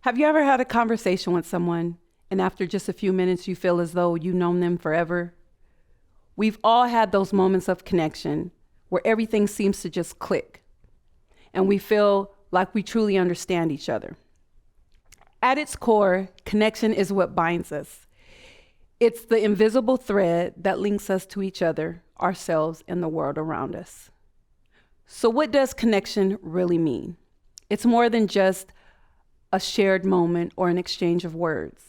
Have you ever had a conversation with someone and after just a few minutes you feel as though you've known them forever? We've all had those moments of connection where everything seems to just click and we feel like we truly understand each other. At its core, connection is what binds us. It's the invisible thread that links us to each other, ourselves, and the world around us. So what does connection really mean? It's more than just a shared moment or an exchange of words.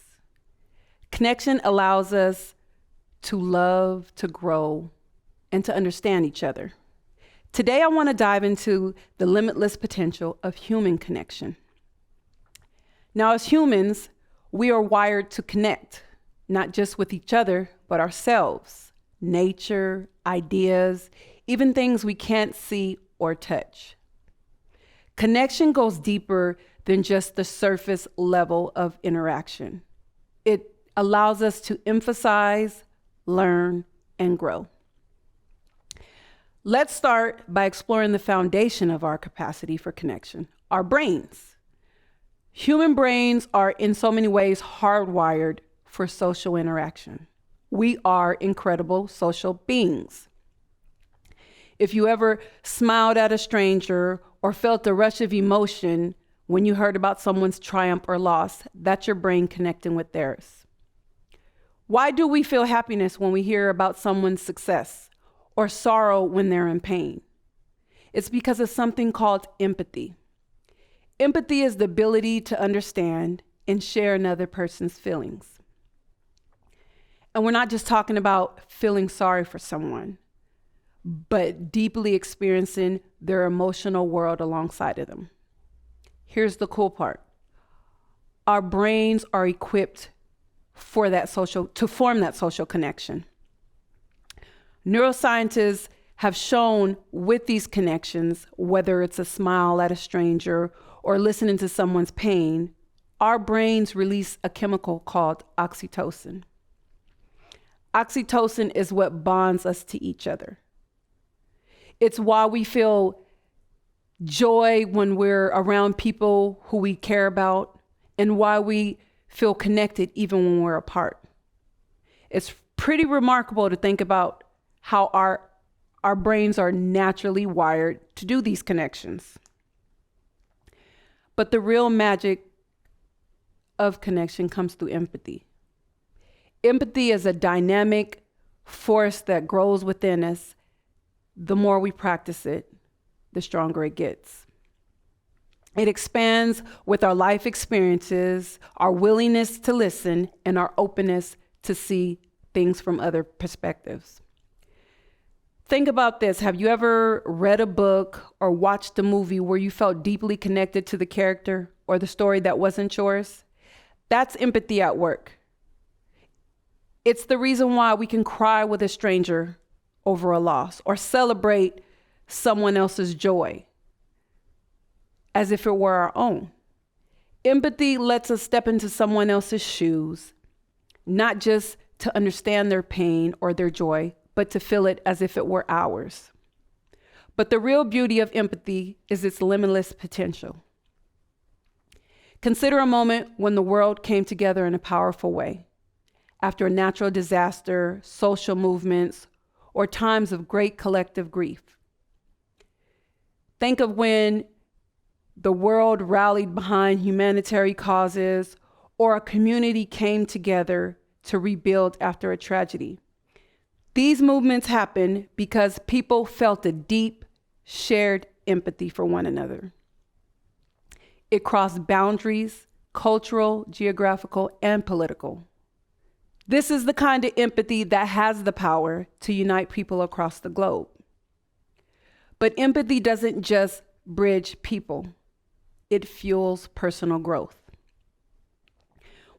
Connection allows us to love, to grow, and to understand each other. Today, I want to dive into the limitless potential of human connection. Now, as humans, we are wired to connect, not just with each other, but ourselves, nature, ideas, even things we can't see or touch. Connection goes deeper than just the surface level of interaction. It allows us to emphasize, learn, and grow. Let's start by exploring the foundation of our capacity for connection, our brains. Human brains are in so many ways hardwired for social interaction. We are incredible social beings. If you ever smiled at a stranger or felt a rush of emotion when you heard about someone's triumph or loss, that's your brain connecting with theirs. Why do we feel happiness when we hear about someone's success or sorrow when they're in pain? It's because of something called empathy. Empathy is the ability to understand and share another person's feelings. And we're not just talking about feeling sorry for someone, but deeply experiencing their emotional world alongside of them. Here's the cool part. Our brains are equipped to form that social connection. Neuroscientists have shown with these connections, whether it's a smile at a stranger or listening to someone's pain, our brains release a chemical called oxytocin. Oxytocin is what bonds us to each other. It's why we feel joy when we're around people who we care about and why we feel connected even when we're apart. It's pretty remarkable to think about how our brains are naturally wired to do these connections. But the real magic of connection comes through empathy. Empathy is a dynamic force that grows within us. The more we practice it, the stronger it gets. It expands with our life experiences, our willingness to listen, and our openness to see things from other perspectives. Think about this. Have you ever read a book or watched a movie where you felt deeply connected to the character or the story that wasn't yours? That's empathy at work. It's the reason why we can cry with a stranger over a loss or celebrate someone else's joy as if it were our own. Empathy lets us step into someone else's shoes, not just to understand their pain or their joy, but to feel it as if it were ours. But the real beauty of empathy is its limitless potential. Consider a moment when the world came together in a powerful way. After a natural disaster, social movements, or times of great collective grief. Think of when the world rallied behind humanitarian causes or a community came together to rebuild after a tragedy. These movements happened because people felt a deep, shared empathy for one another. It crossed boundaries, cultural, geographical, and political. This is the kind of empathy that has the power to unite people across the globe. But empathy doesn't just bridge people. It fuels personal growth.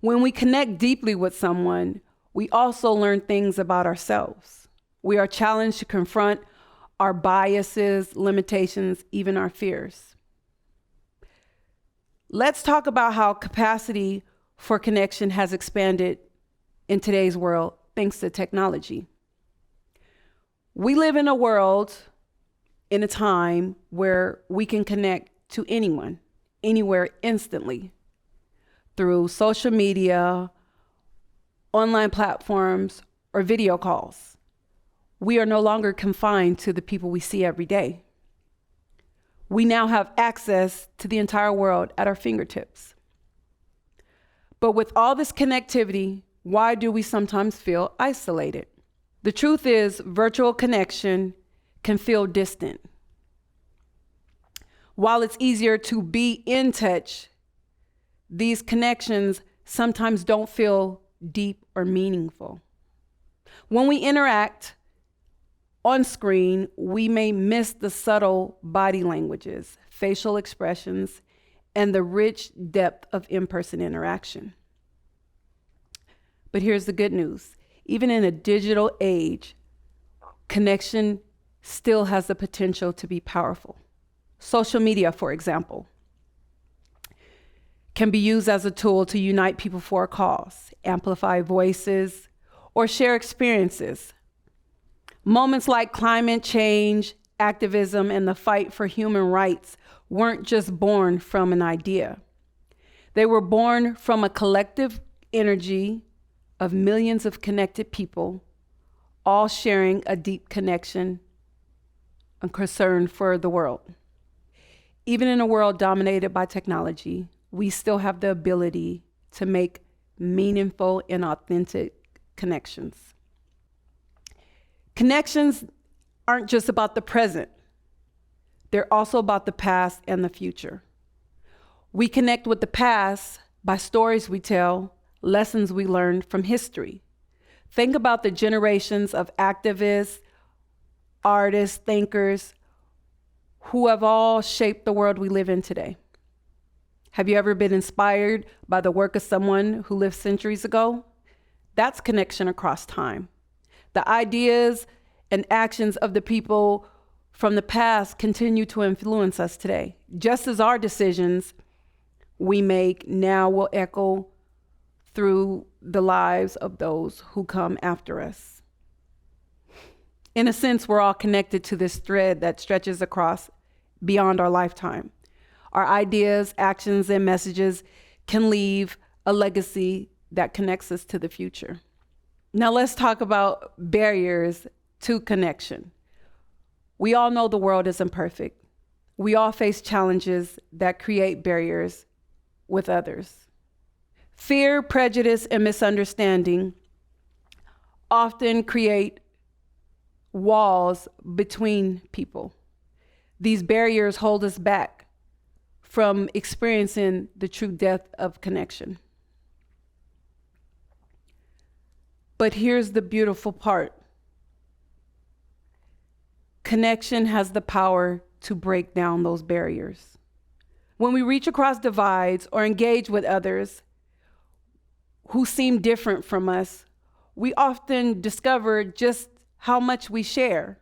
When we connect deeply with someone, we also learn things about ourselves. We are challenged to confront our biases, limitations, even our fears. Let's talk about how capacity for connection has expanded in today's world thanks to technology. We live in a world, in a time where we can connect to anyone, anywhere instantly. through social media, online platforms, or video calls. We are no longer confined to the people we see every day. We now have access to the entire world at our fingertips. But with all this connectivity, why do we sometimes feel isolated? The truth is, virtual connection can feel distant. While it's easier to be in touch, these connections sometimes don't feel deep or meaningful. When we interact on screen, we may miss the subtle body languages, facial expressions, and the rich depth of in-person interaction. But here's the good news. Even in a digital age, connection still has the potential to be powerful. Social media, for example, can be used as a tool to unite people for a cause, amplify voices, or share experiences. Moments like climate change, activism, and the fight for human rights weren't just born from an idea. They were born from a collective energy of millions of connected people, all sharing a deep connection and concern for the world. Even in a world dominated by technology, we still have the ability to make meaningful and authentic connections. Connections aren't just about the present. They're also about the past and the future. We connect with the past by stories we tell, lessons we learned from history. Think about the generations of activists, artists, thinkers, who have all shaped the world we live in today. Have you ever been inspired by the work of someone who lived centuries ago? That's connection across time. The ideas and actions of the people from the past continue to influence us today, just as our decisions we make now will echo through the lives of those who come after us. In a sense, we're all connected to this thread that stretches across beyond our lifetime. Our ideas, actions, and messages can leave a legacy that connects us to the future. Now let's talk about barriers to connection. We all know the world isn't perfect. We all face challenges that create barriers with others. Fear, prejudice, and misunderstanding often create walls between people. These barriers hold us back from experiencing the true depth of connection. But here's the beautiful part. Connection has the power to break down those barriers. When we reach across divides or engage with others who seem different from us, we often discover just how much we share.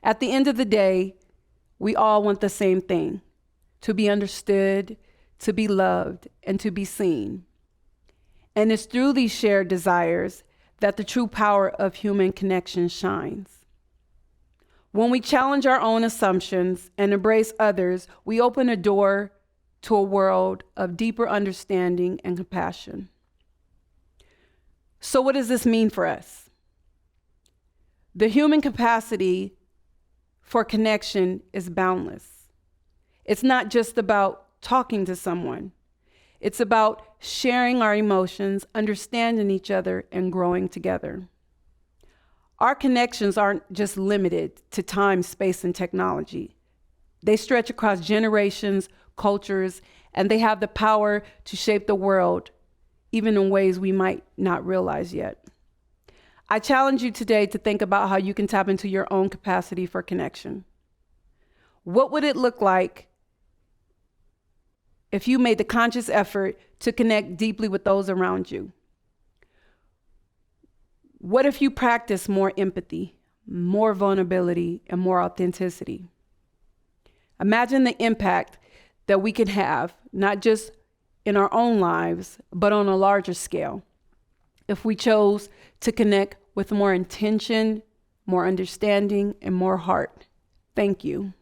At the end of the day, we all want the same thing: to be understood, to be loved, and to be seen. And it's through these shared desires that the true power of human connection shines. When we challenge our own assumptions and embrace others, we open a door to a world of deeper understanding and compassion. So what does this mean for us? The human capacity for connection is boundless. It's not just about talking to someone. It's about sharing our emotions, understanding each other, and growing together. Our connections aren't just limited to time, space, and technology. They stretch across generations, cultures, and they have the power to shape the world, even in ways we might not realize yet. I challenge you today to think about how you can tap into your own capacity for connection. What would it look like if you made the conscious effort to connect deeply with those around you? What if you practice more empathy, more vulnerability, and more authenticity? Imagine the impact that we can have, not just in our own lives, but on a larger scale, if we chose to connect with more intention, more understanding, and more heart. Thank you.